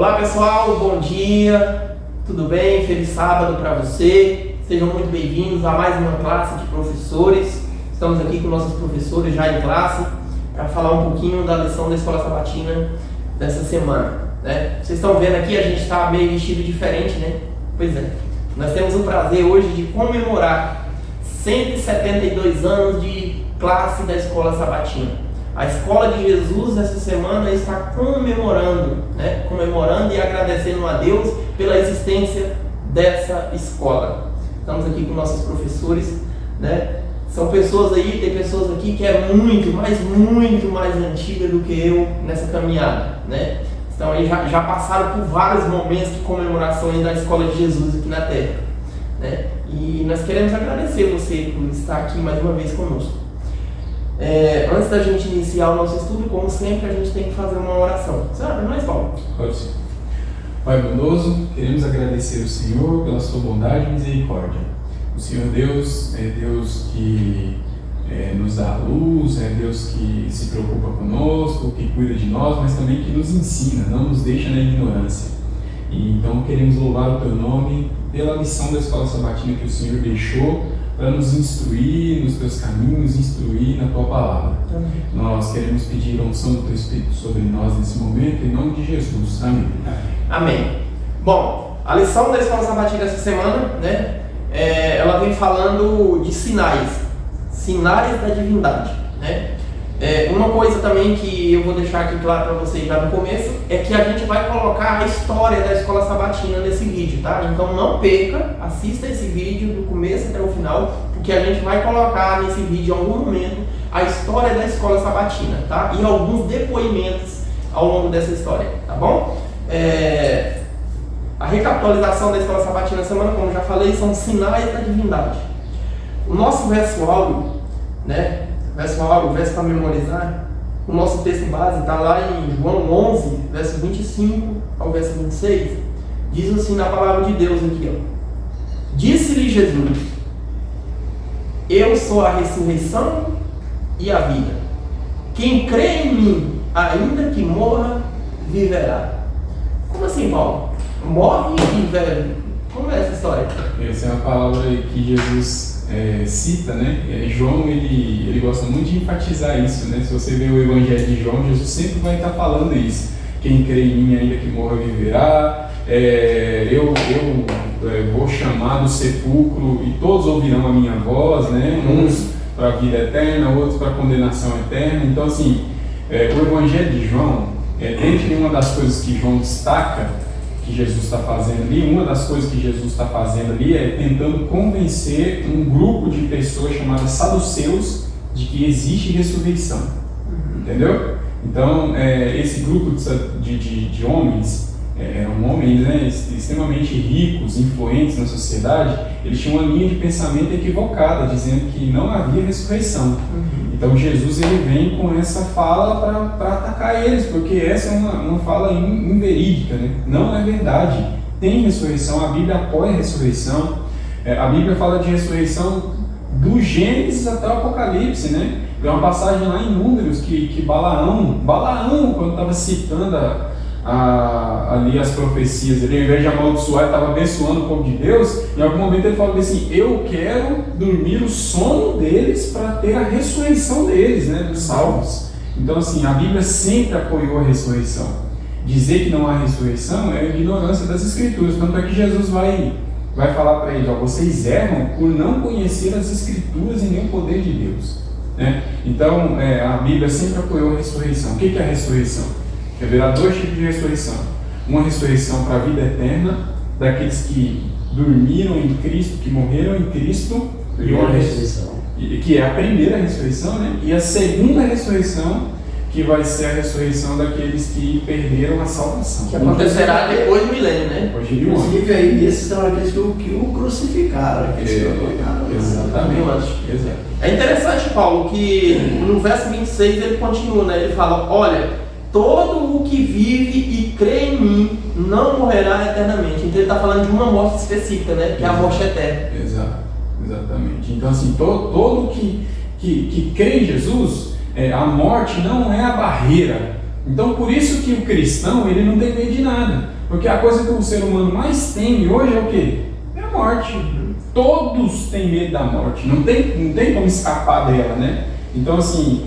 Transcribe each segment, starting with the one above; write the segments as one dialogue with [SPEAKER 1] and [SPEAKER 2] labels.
[SPEAKER 1] Olá pessoal, bom dia, tudo bem? Feliz sábado para você. Sejam muito bem-vindos a mais uma classe de professores. Estamos aqui com nossos professores já em classe para falar um pouquinho da lição da Escola Sabatina dessa semana, né? Vocês estão vendo aqui, a gente está meio vestido diferente, né? Pois é, nós temos o prazer hoje de comemorar 172 anos de classe da Escola Sabatina. A Escola de Jesus essa semana está comemorando, né? Comemorando e agradecendo a Deus pela existência dessa escola. Estamos aqui com nossos professores, né? São pessoas aí, tem pessoas aqui que é muito mais antiga do que eu nessa caminhada, né? Então aí já passaram por vários momentos de comemorações da Escola de Jesus aqui na Terra, né? E nós queremos agradecer você por estar aqui mais uma vez conosco. Antes da gente iniciar o nosso estudo, como sempre, a gente tem que fazer uma oração. Você abre nós, Paulo?
[SPEAKER 2] Pode ser. Pai bondoso, queremos agradecer ao Senhor pela sua bondade e misericórdia. O Senhor Deus é Deus que nos dá a luz, é Deus que se preocupa conosco, que cuida de nós, mas também que nos ensina, não nos deixa na ignorância. E então queremos louvar o Teu nome pela missão da Escola Sabatina que o Senhor deixou para nos instruir nos Teus caminhos, instruir na Tua Palavra. Amém. Nós queremos pedir a unção do Teu Espírito sobre nós nesse momento, em nome de Jesus. Amém.
[SPEAKER 1] Amém. Bom, a lição da Escola Sabatina essa semana, né, ela vem falando de sinais da divindade, né? Uma coisa também que eu vou deixar aqui claro para vocês já no começo é que a gente vai colocar a história da Escola Sabatina nesse vídeo, tá? Então não perca, assista esse vídeo do começo até o final, porque a gente vai colocar nesse vídeo em algum momento a história da Escola Sabatina, tá? E alguns depoimentos ao longo dessa história, tá bom? A recapitulação da Escola Sabatina na semana, como já falei, são sinais da divindade. O nosso verso áureo, né? Verso para memorizar, o nosso texto base está lá em João 11, verso 25 ao verso 26, diz assim na palavra de Deus aqui, ó. Disse-lhe Jesus: eu sou a ressurreição e a vida. Quem crê em mim, ainda que morra, viverá. Como assim, Paulo? Morre e vive? Como é essa história?
[SPEAKER 2] Essa é uma palavra que Jesus cita, né? João ele gosta muito de enfatizar isso, né? Se você ver o Evangelho de João, Jesus sempre vai estar falando isso. Quem crê em mim, ainda que morra, viverá. Eu vou chamar do sepulcro e todos ouvirão a minha voz, né? Uns para a vida eterna, outros para a condenação eterna. Então, assim, o Evangelho de João, dentre uma das coisas que João destaca que Jesus está fazendo ali, uma das coisas que Jesus está fazendo ali é tentando convencer um grupo de pessoas chamadas saduceus de que existe ressurreição, entendeu? Então, esse grupo de homens, eram homens, né, extremamente ricos, influentes na sociedade, eles tinham uma linha de pensamento equivocada, dizendo que não havia ressurreição. Então Jesus ele vem com essa fala para atacar eles, porque essa é uma fala inverídica, né? Não é verdade. Tem ressurreição, a Bíblia apoia a ressurreição. A Bíblia fala de ressurreição do Gênesis até o Apocalipse, né? Tem uma passagem lá em Números que Balaão, quando estava citando ali as profecias, ele, ao invés de amaldiçoar, ele estava abençoando o povo de Deus. Em algum momento ele falou assim: eu quero dormir o sono deles para ter a ressurreição deles, né, dos salvos. Então, assim, a Bíblia sempre apoiou a ressurreição. Dizer que não há ressurreição é a ignorância das Escrituras. Tanto é que Jesus vai falar para eles: vocês erram por não conhecer as Escrituras e nem o poder de Deus, né? Então, a Bíblia sempre apoiou a ressurreição. O que é a ressurreição? Haverá dois tipos de ressurreição. Uma ressurreição para a vida eterna, daqueles que dormiram em Cristo, que morreram em Cristo, e uma ressurreição, que é a primeira ressurreição, né? E a segunda ressurreição, que vai ser a ressurreição daqueles que perderam a salvação.
[SPEAKER 1] Que acontecerá depois do milênio, né?
[SPEAKER 2] Depois de
[SPEAKER 3] inclusive aí nesses são aqueles que o crucificaram, aqueles que o colocaram.
[SPEAKER 2] Exatamente.
[SPEAKER 1] É interessante, Paulo, que no verso 26 ele continua, né? Ele fala: olha, todo o que vive e crê em mim não morrerá eternamente. Então ele está falando de uma morte específica, né? Que é a morte eterna.
[SPEAKER 2] Exatamente. Então, assim, todo que crê em Jesus, a morte não é a barreira Então, por isso que o cristão, ele não tem medo de nada. Porque a coisa que o ser humano mais teme hoje é o quê? É a morte. Todos têm medo da morte. Não tem como escapar dela, né? Então, assim,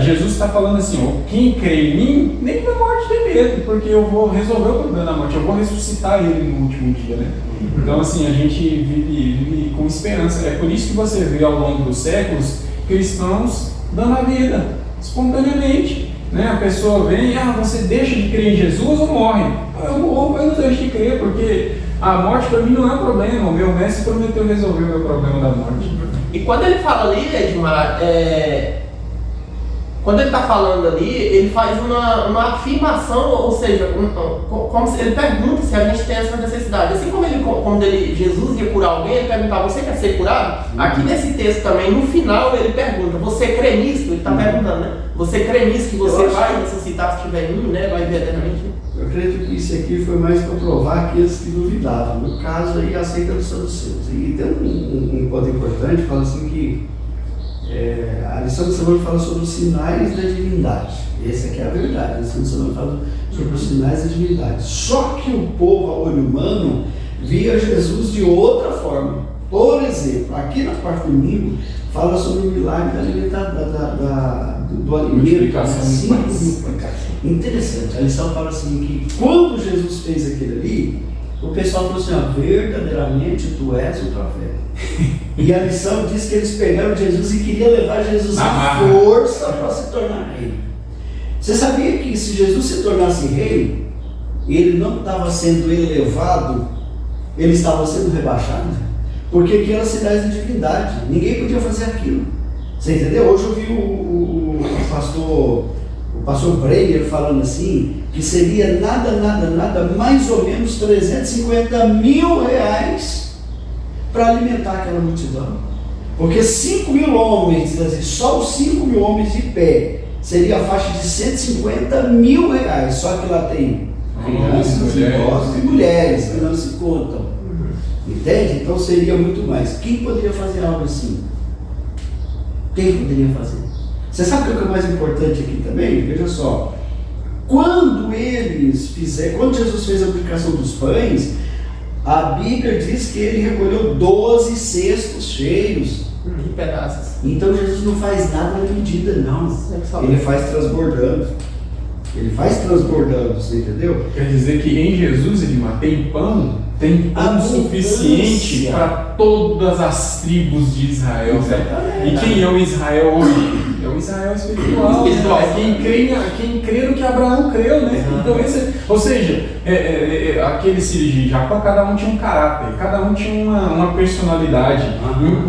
[SPEAKER 2] Jesus está falando assim, ó, quem crê em mim, nem da morte tem medo, porque eu vou resolver o problema da morte, eu vou ressuscitar ele no último dia, né? Então, assim, a gente vive com esperança. É por isso que você vê ao longo dos séculos cristãos dando a vida, espontaneamente. Né? A pessoa vem, você deixa de crer em Jesus ou morre? Eu morro, mas eu não deixo de crer, porque a morte para mim não é problema. O meu mestre prometeu resolver o meu problema da morte.
[SPEAKER 1] E quando ele fala ali, Edmar, quando ele está falando ali, ele faz uma afirmação, ou seja, como se ele pergunta se a gente tem essa necessidade. Assim como quando Jesus ia curar alguém, ele perguntava, você quer ser curado? Aqui nesse texto também, no final, ele pergunta, você crê nisso? Ele está perguntando, né? Você crê nisso que você vai ressuscitar se estiver em mim, né? Vai ver eternamente?
[SPEAKER 3] Eu acredito que isso aqui foi mais para provar aqueles que duvidavam. No caso aí, aceita dos saduceus. E tem um ponto importante, fala assim que a lição de semana fala sobre os sinais da divindade. Essa aqui é a verdade. A lição de semana fala sobre os sinais da divindade. Só que o povo, a olho humano, via Jesus de outra forma. Por exemplo, aqui na quarta domingo, fala sobre o milagre da alimentação do alimento. Interessante, a lição fala assim que quando Jesus fez aquilo ali, o pessoal falou assim, verdadeiramente tu és o profeta. E a lição diz que eles pegaram Jesus e queriam levar Jesus à força para se tornar rei. Você sabia que se Jesus se tornasse rei, ele não estava sendo elevado, ele estava sendo rebaixado? Porque aqui eram sinais de divindade, ninguém podia fazer aquilo. Você entendeu? Hoje eu vi o pastor Breyer falando assim, que seria nada, mais ou menos 350 mil reais para alimentar aquela multidão. Porque 5 mil homens, quer dizer, só os 5 mil homens de pé, seria a faixa de 150 mil reais. Só que lá tem crianças, idosos e mulheres que não se contam. Entende? Então seria muito mais. Quem poderia fazer algo assim? Quem poderia fazer? Você sabe o que é o mais importante aqui também? Veja só. Quando Jesus fez a multiplicação dos pães, a Bíblia diz que ele recolheu 12 cestos cheios.
[SPEAKER 1] De pedaços.
[SPEAKER 3] Então Jesus não faz nada na medida, não. Ele faz transbordando. Ele faz transbordando, você entendeu?
[SPEAKER 2] Quer dizer que em Jesus tem pão suficiente para todas as tribos de Israel. E quem é o Israel hoje? É o Israel espiritual. É quem crê no que Abraão creu, né? Então, ou seja, aqueles filhos de Jacó, cada um tinha um caráter, cada um tinha uma personalidade.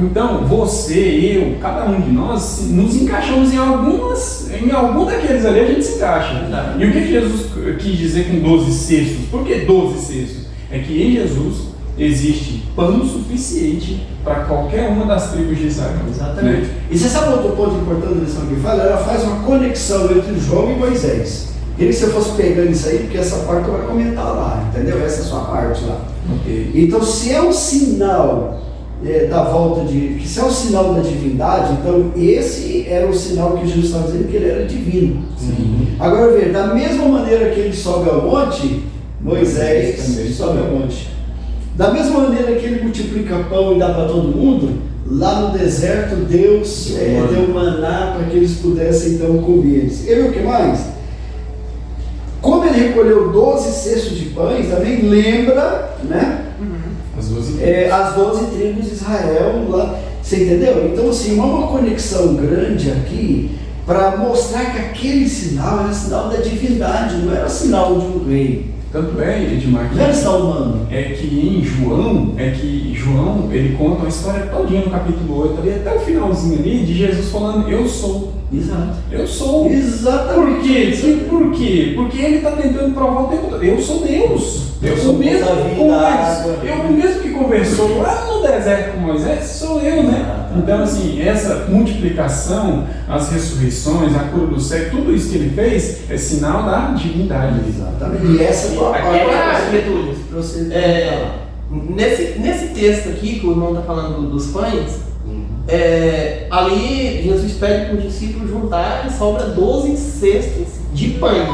[SPEAKER 2] Então, você, eu, cada um de nós nos encaixamos em algum daqueles ali, a gente se encaixa. E o que Jesus quis dizer com 12 cestos? Por que 12 cestos? É que em Jesus existe pão suficiente para qualquer uma das tribos de Israel.
[SPEAKER 3] Exatamente.
[SPEAKER 2] Né?
[SPEAKER 3] E você sabe outro ponto importante da lição que fala? Ela faz uma conexão entre João e Moisés. Queria que você fosse pegando isso aí, porque essa parte eu vou comentar lá, entendeu? Essa é a sua parte lá.
[SPEAKER 2] Okay.
[SPEAKER 3] Então, se é um sinal da volta se é um sinal da divindade, então esse era o sinal que Jesus estava dizendo que ele era divino.
[SPEAKER 2] Sim.
[SPEAKER 3] Agora, ver, da mesma maneira que ele sobe ao monte, Moisés sobe ao monte. Da mesma maneira que ele multiplica pão e dá para todo mundo, lá no deserto Deus deu maná para que eles pudessem então comer. E viu o que mais? Como ele recolheu 12 cestos de pães, também lembra, né? As 12 tribos de Israel lá, você entendeu? Então assim, uma conexão grande aqui para mostrar que aquele sinal era sinal da divindade, não era sinal de um rei.
[SPEAKER 2] Tanto Edmar,
[SPEAKER 3] não era sinal humano.
[SPEAKER 2] Que João ele conta uma história todinha no capítulo 8, ali, até o finalzinho ali, de Jesus falando, eu sou.
[SPEAKER 3] Exato.
[SPEAKER 2] Eu sou.
[SPEAKER 3] Exatamente.
[SPEAKER 2] Por quê? Porque ele está tentando provar o tempo todo. Eu sou Deus. Eu sou mesmo o mesmo que conversou lá no deserto com Moisés, sou eu, né? Então, assim, essa multiplicação, as ressurreições, a cura do cego, tudo isso que ele fez é sinal da divindade.
[SPEAKER 3] Exatamente. E essa é a parte
[SPEAKER 1] nesse texto aqui, que o irmão está falando dos pães, ali Jesus pede para os discípulos juntar e sobra 12 cestos de pães.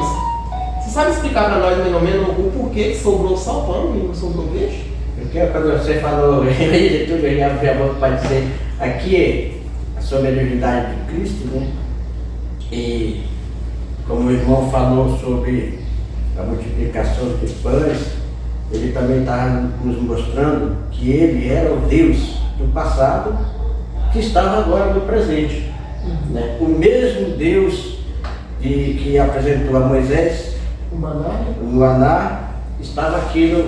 [SPEAKER 1] Você sabe explicar para nós mais ou menos o porquê que sobrou só pão e não sobrou peixe?
[SPEAKER 4] Porque quando você falou de tudo, eu já abri a boca para dizer aqui sobre a divindade de Cristo, né? E como o irmão falou sobre a multiplicação de pães, ele também estava nos mostrando que ele era o Deus do passado que estava agora no presente. Né? O mesmo Deus que apresentou a Moisés, o maná, estava aqui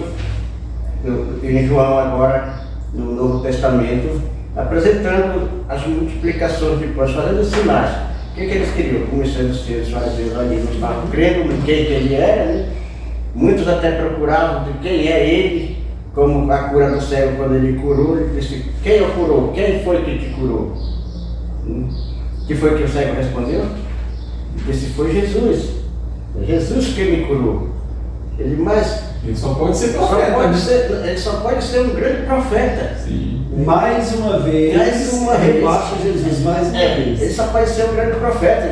[SPEAKER 4] em João agora, no Novo Testamento, apresentando as multiplicações de pães, fazendo sinais. O que eles queriam? Começando a ser os fariseus ali, não estavam crendo em quem que ele era, né? Muitos até procuravam de quem é ele, como a cura do cego quando ele curou, ele disse, quem o curou? Quem foi que te curou? Que foi que o cego respondeu? Ele disse, foi Jesus. Jesus que me curou. Ele
[SPEAKER 2] só pode ser profeta.
[SPEAKER 4] Ele só pode ser um grande profeta.
[SPEAKER 2] Sim.
[SPEAKER 3] Mais uma vez, rebaixa Jesus, mais uma vez.
[SPEAKER 4] Ele só pode ser um grande profeta,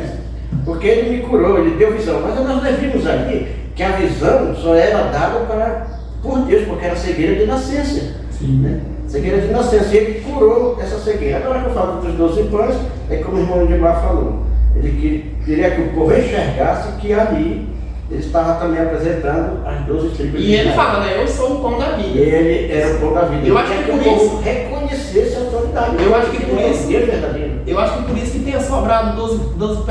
[SPEAKER 4] porque ele me curou, ele deu visão. Mas nós vimos ali que a visão só era dada por Deus, porque era cegueira de nascença.
[SPEAKER 2] Sim.
[SPEAKER 4] Né? Cegueira de nascença. E ele curou essa cegueira. Agora que eu falo dos 12 pães, é como o irmão Edmar falou. Ele queria que o povo enxergasse que ali ele estava também apresentando as 12 tribos.
[SPEAKER 1] E ele fala, né? Eu sou o pão da vida.
[SPEAKER 4] Ele era o pão da vida.
[SPEAKER 1] Eu acho que
[SPEAKER 4] o povo reconhecesse a autoridade.
[SPEAKER 1] Eu acho que por isso.
[SPEAKER 4] Deus verdadeiro.
[SPEAKER 1] Eu acho que por isso que tenha sobrado 12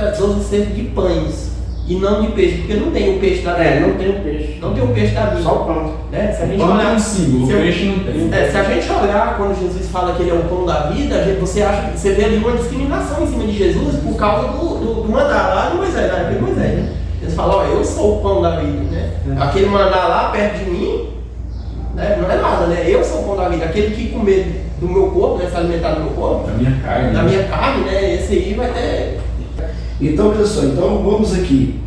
[SPEAKER 1] cestos de pães e não de peixe, porque não tem o peixe da vida.
[SPEAKER 4] Não tem o peixe.
[SPEAKER 1] Não tem o peixe da vida.
[SPEAKER 4] Só o pão.
[SPEAKER 1] Né? Se a gente
[SPEAKER 2] O pão
[SPEAKER 1] olhar,
[SPEAKER 2] é um símbolo, o peixe não tem.
[SPEAKER 1] se a gente olhar quando Jesus fala que ele é o pão da vida, você vê ali uma discriminação em cima de Jesus por causa do maná lá de Moisés, da época de Moisés, né? Eles falam, eu sou o pão da vida, né? Aquele maná lá perto de mim, né? Não é nada, né? Eu sou o pão da vida. Aquele que comer do meu corpo, né? Se alimentar do meu corpo,
[SPEAKER 2] Da minha carne.
[SPEAKER 1] da minha carne, né? Esse aí vai ter...
[SPEAKER 3] Então, olha só, vamos aqui.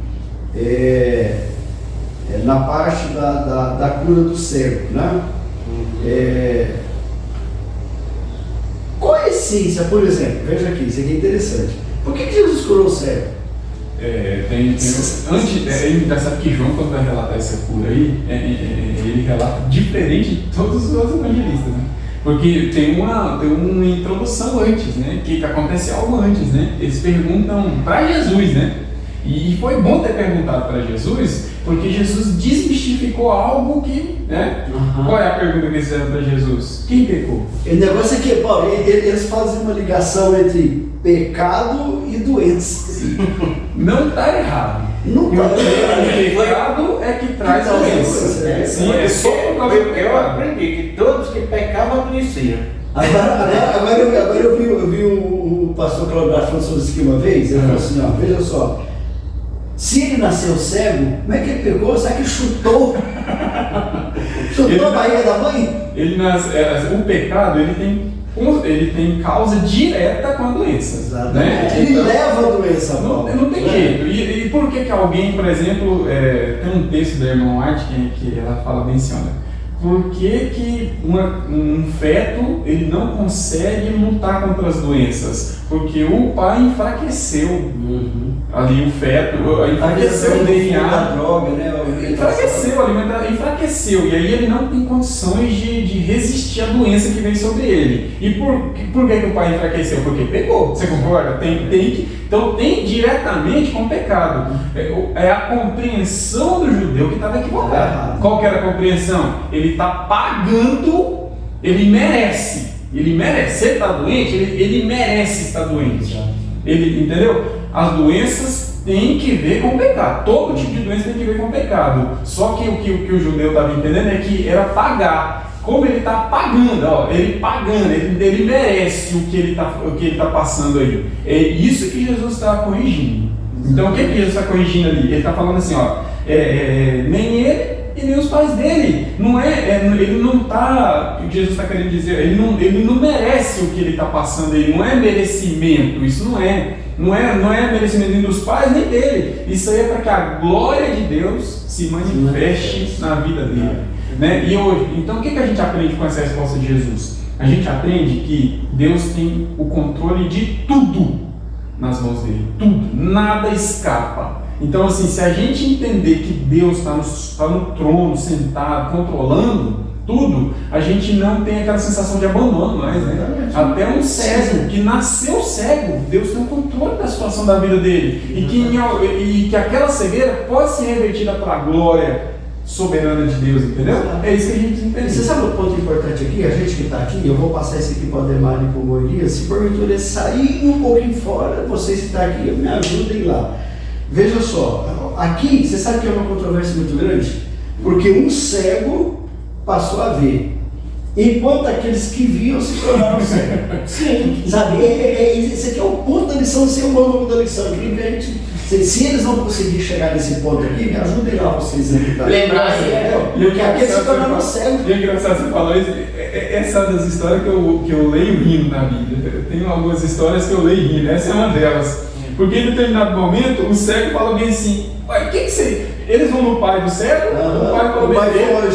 [SPEAKER 3] Na parte da cura do cego, né? Qual é a essência, por exemplo? Veja aqui, isso aqui é interessante. Por que Jesus curou o cego?
[SPEAKER 2] É engraçado que João, quando vai relatar essa cura aí, ele relata diferente de todos os outros evangelistas, né? Porque tem uma introdução antes, né? Que acontece algo antes, né? Eles perguntam para Jesus, né? E foi bom ter perguntado para Jesus, porque Jesus desmistificou algo que, né? Qual é a pergunta que eles fizeram para Jesus? Quem pecou?
[SPEAKER 3] O negócio é que, Paulo, eles fazem uma ligação entre pecado e doença.
[SPEAKER 2] Não está errado.
[SPEAKER 3] Não está
[SPEAKER 2] O pecado é que traz doença. Sim, é só por causa do
[SPEAKER 4] Eu
[SPEAKER 2] pecado.
[SPEAKER 4] aprendi que todos que pecavam adoeciam.
[SPEAKER 3] Agora eu vi o pastor Claudio falando sobre isso aqui uma vez. Ele falou assim: ó, veja só, se ele nasceu cego, como é que ele pegou? Será que ele chutou? Chutou a barriga da mãe?
[SPEAKER 2] O pecado ele tem causa direta com a doença. Né?
[SPEAKER 3] Ele
[SPEAKER 2] Então,
[SPEAKER 3] leva a doença.
[SPEAKER 2] não tem jeito. E por que alguém, por exemplo, tem um texto da irmã White que ela fala bem assim, olha, por que um feto ele não consegue lutar contra as doenças? Porque o pai enfraqueceu ali o feto, enfraqueceu o DNA,
[SPEAKER 3] da droga, né?
[SPEAKER 2] enfraqueceu, e aí ele não tem condições de resistir à doença que vem sobre ele. E por que o pai enfraqueceu? Porque pecou, você concorda? Então tem diretamente com o pecado. É a compreensão do judeu que estava equivocada. Qual que era a compreensão? Ele está pagando, ele merece. Se ele está doente, ele merece estar doente. Entendeu? As doenças têm que ver com o pecado. Todo tipo de doença tem que ver com o pecado. Só que o que o judeu estava entendendo é que era pagar. Como ele está pagando, ele merece o que ele tá passando aí. É isso que Jesus está corrigindo. Então o que Jesus está corrigindo ali? Ele está falando assim, nem ele e nem os pais dele. Ele não está, o que Jesus está querendo dizer, ele não merece o que ele está passando aí, não é merecimento, isso não é merecimento nem dos pais nem dele. Isso aí é para que a glória de Deus se manifeste na vida dele. Né? E hoje, então o que a gente aprende com essa resposta de Jesus? A gente aprende que Deus tem o controle de tudo nas mãos dele, tudo, nada escapa. Então, assim, se a gente entender que Deus está no trono, sentado, controlando tudo, a gente não tem aquela sensação de abandono mais, né? Até um cego, que nasceu cego, Deus tem o controle da situação da vida dele. E que aquela cegueira pode ser revertida para a glória soberana de Deus, entendeu? É isso que a gente entende.
[SPEAKER 3] Você sabe o ponto importante aqui? A gente que está aqui, eu vou passar isso aqui para o Ademar e para o Elias. Se porventura eles saírem um pouquinho fora, vocês que estão aqui, me ajudem lá. Veja só, aqui, você sabe que é uma controvérsia muito grande? Porque um cego passou a ver, enquanto aqueles que viam se tornaram cegos. Sim. Sabe, esse aqui é o ponto da lição, esse é o nome da lição. Se eles não conseguirem chegar nesse ponto aqui, me ajudem lá vocês a
[SPEAKER 1] lembrar
[SPEAKER 3] porque aqueles se tornaram cegos.
[SPEAKER 2] E é engraçado você falou isso, essa das histórias que eu leio rindo na Bíblia. Eu tenho algumas histórias que eu leio rindo, essa é uma delas. Porque em determinado momento, o cego fala bem assim, o que você... Eles vão no pai do cego, o pai falou bem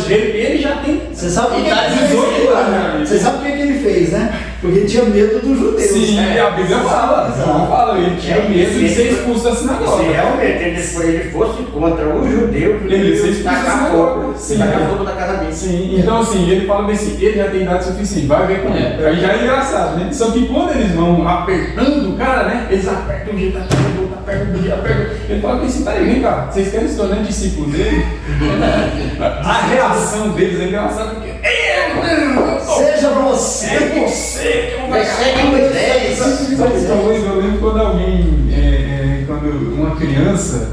[SPEAKER 2] dele, ele já tem...
[SPEAKER 3] Você sabe o que
[SPEAKER 2] ele fez?
[SPEAKER 3] Você sabe o que ele fez, né? Porque ele tinha medo dos judeus.
[SPEAKER 2] Sim, a Bíblia fala, ele tinha medo de ser expulso da sinagoga.
[SPEAKER 4] Se realmente ele fosse contra o judeu,
[SPEAKER 2] ele ia tacar fogo.
[SPEAKER 4] Tacar fogo da casa dele.
[SPEAKER 2] Sim, então assim, ele fala bem assim, ele já tem idade suficiente, vai ver com ele. Aí já é engraçado, né? Só que quando eles vão apertando o cara, né? Eles apertam o jeito, apertam. Ele fala bem assim, peraí, vem cá, vocês querem se tornar discípulo dele? A reação deles é engraçada porque...
[SPEAKER 3] Seja você!
[SPEAKER 2] É você que não vai
[SPEAKER 4] segue Moisés!
[SPEAKER 2] Eu lembro quando alguém, quando uma criança,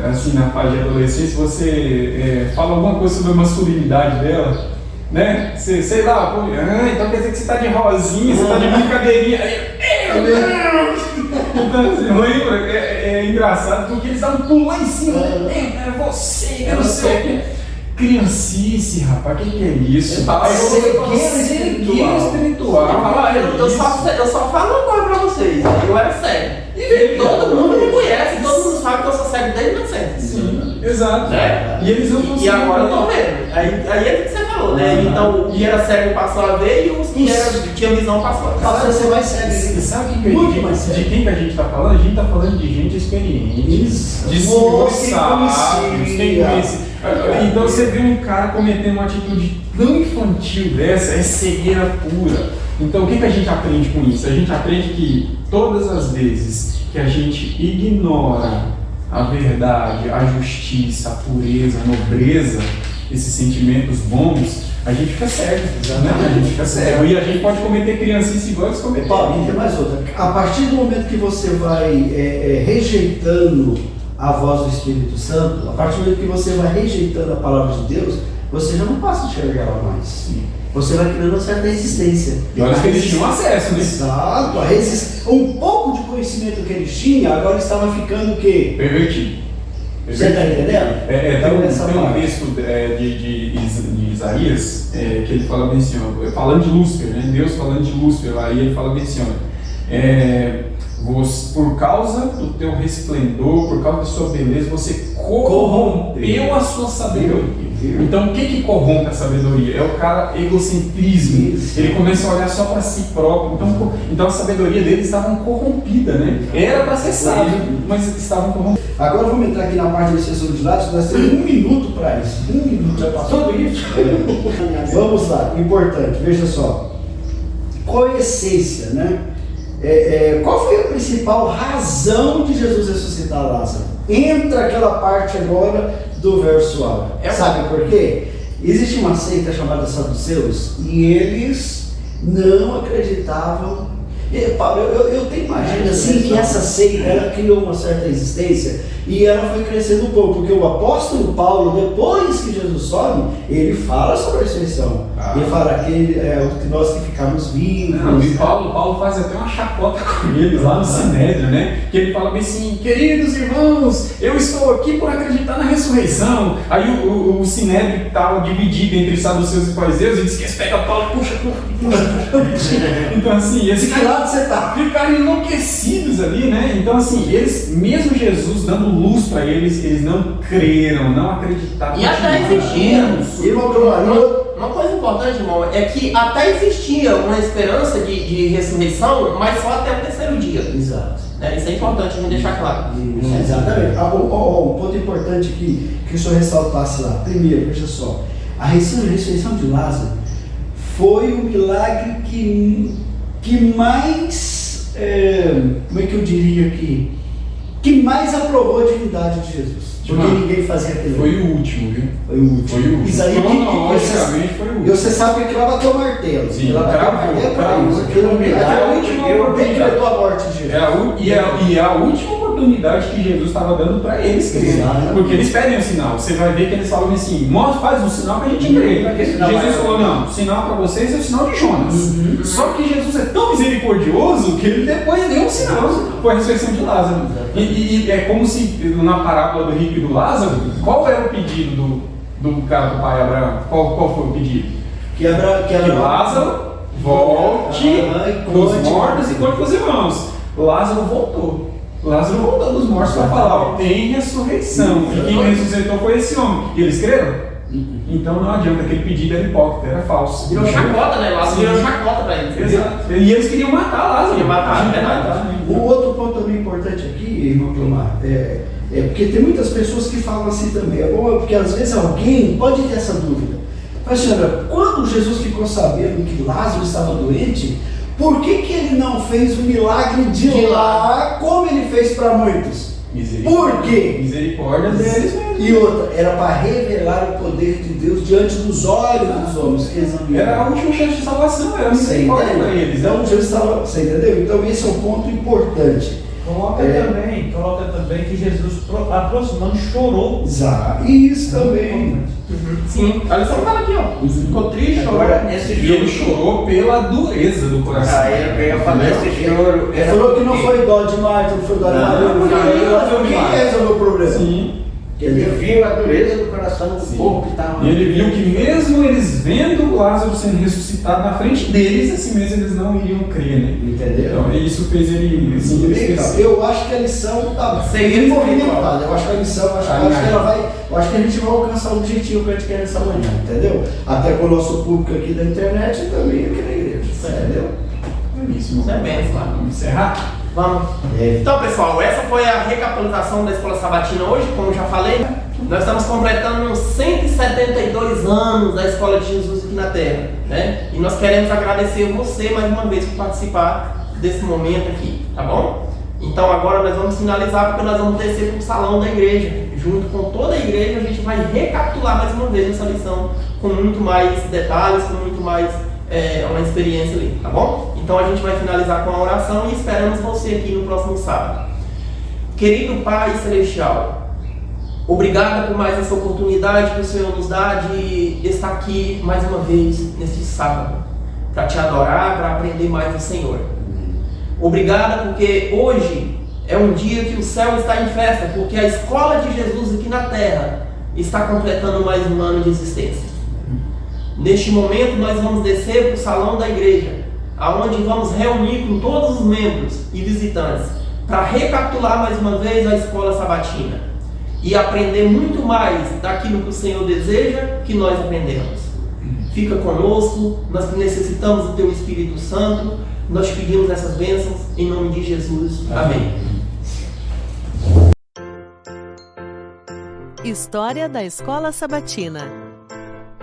[SPEAKER 2] assim, na fase de adolescência, você fala alguma coisa sobre a masculinidade dela, né? Sei lá, pô, então quer dizer que você tá de rosinha, você tá de brincadeirinha. Então, assim, lembra? É engraçado porque eles dão um pulo lá em cima, é você, é você. Criancice, rapaz, que é isso?
[SPEAKER 3] Cegueira espiritual.
[SPEAKER 1] Eu só falo uma coisa pra vocês, eu era cego. E todo mundo me conhece, todo mundo sabe que eu sou cego desde nascença.
[SPEAKER 2] Sim, exato.
[SPEAKER 1] Né?
[SPEAKER 2] E eles não conseguem.
[SPEAKER 1] E agora eu tô vendo. Aí é o que você falou, né? Então, o que era cego passou a ver e os que tinham visão passou
[SPEAKER 3] a ser mais cego.
[SPEAKER 2] Sabe de quem que a gente tá falando? A gente tá falando de gente experiente, de senhores sábios, quem conhece. Então você vê um cara cometendo uma atitude tão infantil dessa, é cegueira pura. Então o que a gente aprende com isso? A gente aprende que todas as vezes que a gente ignora a verdade, a justiça, a pureza, a nobreza, esses sentimentos bons, a gente fica cego, né? A gente fica cego. E a gente pode cometer criancice igual eles cometeram.
[SPEAKER 3] Paulo, tem mais outra. A partir do momento que você vai rejeitando a voz do Espírito Santo, a partir do momento que você vai rejeitando a palavra de Deus, você já não passa a enxergar ela mais. Sim. Você vai criando uma certa resistência.
[SPEAKER 2] E olha que eles tinham acesso, né?
[SPEAKER 3] Exato. Um pouco de conhecimento que eles tinham, agora estava ficando o quê?
[SPEAKER 2] Pervertido.
[SPEAKER 3] Você está entendendo?
[SPEAKER 2] Tem um texto de Isaías que ele fala bem assim, ó, falando de Lúcifer, né? Deus falando de Lúcifer lá, e ele fala bem assim, por causa do teu resplendor, por causa da sua beleza, você corrompeu a sua sabedoria. Então o que corrompe a sabedoria? É o cara egocentrismo. Ele começa a olhar só para si próprio. Então a sabedoria deles estava corrompida, né? Era para ser sábio, mas estavam corrompidos.
[SPEAKER 3] Agora vamos entrar aqui na parte da extensão de dados. Nós temos 1 minuto para isso. 1 minuto já passou.
[SPEAKER 4] Tudo isso.
[SPEAKER 3] Vamos lá, importante, veja só. Qual é a essência, né? Qual foi a principal razão de Jesus ressuscitar Lázaro? Entra aquela parte agora do verso A. Sabe por quê? Existe uma seita chamada Saduceus e eles não acreditavam. Paulo, eu tenho imaginado assim que essa seita ela criou uma certa resistência e ela foi crescendo um pouco, porque o apóstolo Paulo, depois que Jesus sobe, ele fala sobre a ressurreição. Ele fala que nós que ficamos vivos.
[SPEAKER 2] Não, e Paulo faz até uma chacota com eles lá no Sinédrio, né? Que ele fala bem assim, queridos irmãos, eu estou aqui por acreditar na ressurreição. Aí o Sinédrio estava dividido entre saduceus e fariseus e diz que eles pegam Paulo, puxa. Então assim, esse
[SPEAKER 3] lado você tá?
[SPEAKER 2] Ficaram enlouquecidos ali, né? Então assim, eles, mesmo Jesus dando luz para eles, eles não creram, não acreditaram.
[SPEAKER 1] E até existia.
[SPEAKER 3] Uma
[SPEAKER 1] coisa importante, irmão, é que até existia uma esperança de ressurreição, mas só até o terceiro dia.
[SPEAKER 3] Exato.
[SPEAKER 1] Né? Isso é importante a gente deixar claro.
[SPEAKER 3] Exatamente. Um ponto importante que o senhor ressaltasse lá. Primeiro, veja só, a ressurreição de Lázaro foi o milagre que mais, como é que eu diria aqui, que mais aprovou a divindade de Jesus. Porque ninguém fazia aquilo.
[SPEAKER 2] Foi o último, viu?
[SPEAKER 3] Foi o último.
[SPEAKER 2] Foi o último.
[SPEAKER 3] Isso aí,
[SPEAKER 2] Cronologicamente foi o último.
[SPEAKER 3] e você sabe que ela bateu o martelo.
[SPEAKER 2] Sim,
[SPEAKER 3] ela bateu o martelo para isso. Aquilo é um milagre. Decretou a morte de Jesus.
[SPEAKER 2] E é a última oportunidade que Jesus estava dando para eles crerem. Porque eles pedem um sinal. Você vai ver que eles falam assim: faz um sinal para a gente crer. Jesus falou: não, o sinal para vocês é o sinal de Jonas. Só que Jesus é tão misericordioso que ele depois deu um sinal. Foi a ressurreição de Lázaro. E é como se na parábola do rico e do Lázaro, qual era o pedido do cara do pai Abraão? Qual foi o pedido?
[SPEAKER 3] Que
[SPEAKER 2] Lázaro volte dos mortos e conte com os irmãos. Lázaro voltou. Lázaro voltou dos mortos para falar: tem ressurreição. E quem ressuscitou foi esse homem. E eles creram? Então não adianta, aquele pedido era hipócrita, era falso.
[SPEAKER 1] Virou chacota, né? Lázaro virou chacota para eles.
[SPEAKER 2] Exato. E eles queriam matar Lázaro.
[SPEAKER 1] Queriam matar, é verdade.
[SPEAKER 3] Um outro ponto também importante aqui, irmão Clomar, é porque tem muitas pessoas que falam assim também. É bom porque às vezes alguém pode ter essa dúvida. Mas, senhora, quando Jesus ficou sabendo que Lázaro estava doente, por que ele não fez o milagre de lá como ele fez para muitos? Por quê?
[SPEAKER 2] Misericórdia deles mesmo.
[SPEAKER 3] E outra, era para revelar o poder de Deus diante dos olhos dos homens.
[SPEAKER 2] Era a última chance de salvação, era misericórdia para eles.
[SPEAKER 3] Então Jesus estava, você entendeu? Então esse é um ponto importante.
[SPEAKER 5] Coloca também que Jesus, aproximando, chorou.
[SPEAKER 3] Exato. Isso também.
[SPEAKER 1] Sim, olha só, fala aqui, ó. Ficou triste, chorou.
[SPEAKER 2] E ele chorou pela dureza do coração.
[SPEAKER 4] Eu ia falar esse choro.
[SPEAKER 3] Ele falou que não foi dó de Marta, não foi dó de Maria. Quem resolveu o problema?
[SPEAKER 2] Sim.
[SPEAKER 4] Ele viu a dureza do coração do povo que estava.
[SPEAKER 2] E ele viu que mesmo eles vendo Lázaro sendo ressuscitado na frente deles, assim mesmo eles não iriam crer, né?
[SPEAKER 3] Entendeu?
[SPEAKER 2] Então isso fez ele assim, esquecer.
[SPEAKER 3] Eu acho que a lição está bem movimentada. Eu acho que a lição, eu acho que a gente vai alcançar o objetivo que a gente quer nessa manhã, entendeu? Até com o nosso público aqui da internet e também aqui na igreja, entendeu?
[SPEAKER 1] Isso é bem, claro.
[SPEAKER 2] Vamos encerrar?
[SPEAKER 1] Vamos. Então, pessoal, essa foi a recapitulação da Escola Sabatina hoje, como eu já falei. Nós estamos completando 172 anos da Escola de Jesus aqui na Terra, né? E nós queremos agradecer você mais uma vez por participar desse momento aqui, tá bom? Então agora nós vamos finalizar porque nós vamos descer para o salão da igreja. Junto com toda a igreja a gente vai recapitular mais uma vez essa lição com muito mais detalhes, com muito mais uma experiência ali, tá bom? Então a gente vai finalizar com a oração e esperamos você aqui no próximo sábado. Querido Pai Celestial, obrigado por mais essa oportunidade que o Senhor nos dá de estar aqui mais uma vez neste sábado, para te adorar, para aprender mais do Senhor. Obrigado porque hoje é um dia que o céu está em festa, porque a Escola de Jesus aqui na Terra está completando mais um ano de existência. Neste momento nós vamos descer para o salão da igreja, aonde vamos reunir com todos os membros e visitantes para recapitular mais uma vez a Escola Sabatina e aprender muito mais daquilo que o Senhor deseja que nós aprendemos. Fica conosco, nós necessitamos do Teu Espírito Santo, nós te pedimos essas bênçãos em nome de Jesus. Amém.
[SPEAKER 6] História da Escola Sabatina.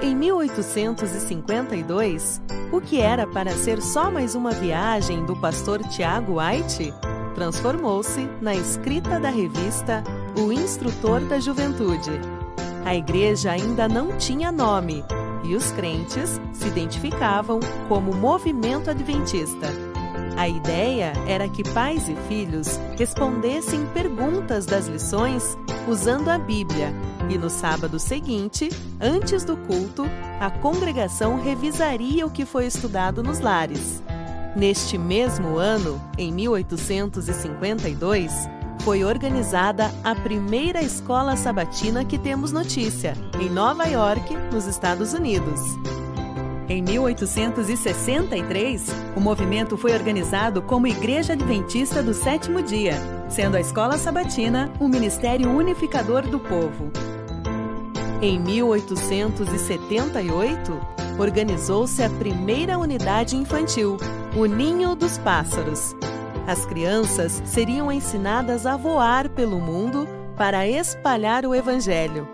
[SPEAKER 6] Em 1852, o que era para ser só mais uma viagem do pastor Tiago White, transformou-se na escrita da revista O Instrutor da Juventude. A igreja ainda não tinha nome e os crentes se identificavam como Movimento Adventista. A ideia era que pais e filhos respondessem perguntas das lições usando a Bíblia e no sábado seguinte, antes do culto, a congregação revisaria o que foi estudado nos lares. Neste mesmo ano, em 1852, foi organizada a primeira escola sabatina que temos notícia, em Nova York, nos Estados Unidos. Em 1863, o movimento foi organizado como Igreja Adventista do Sétimo Dia, sendo a Escola Sabatina o Ministério Unificador do Povo. Em 1878, organizou-se a primeira unidade infantil, o Ninho dos Pássaros. As crianças seriam ensinadas a voar pelo mundo para espalhar o Evangelho.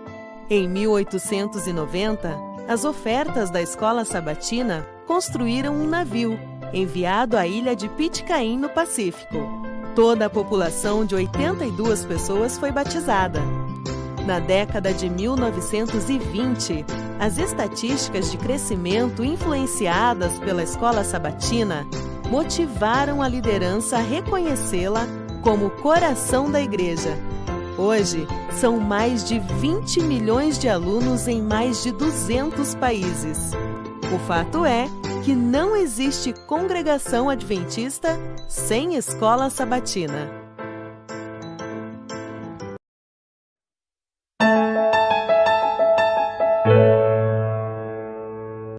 [SPEAKER 6] Em 1890, as ofertas da escola sabatina construíram um navio, enviado à ilha de Pitcairn, no Pacífico. Toda a população de 82 pessoas foi batizada. Na década de 1920, as estatísticas de crescimento influenciadas pela escola sabatina motivaram a liderança a reconhecê-la como coração da igreja. Hoje, são mais de 20 milhões de alunos em mais de 200 países. O fato é que não existe congregação adventista sem escola sabatina.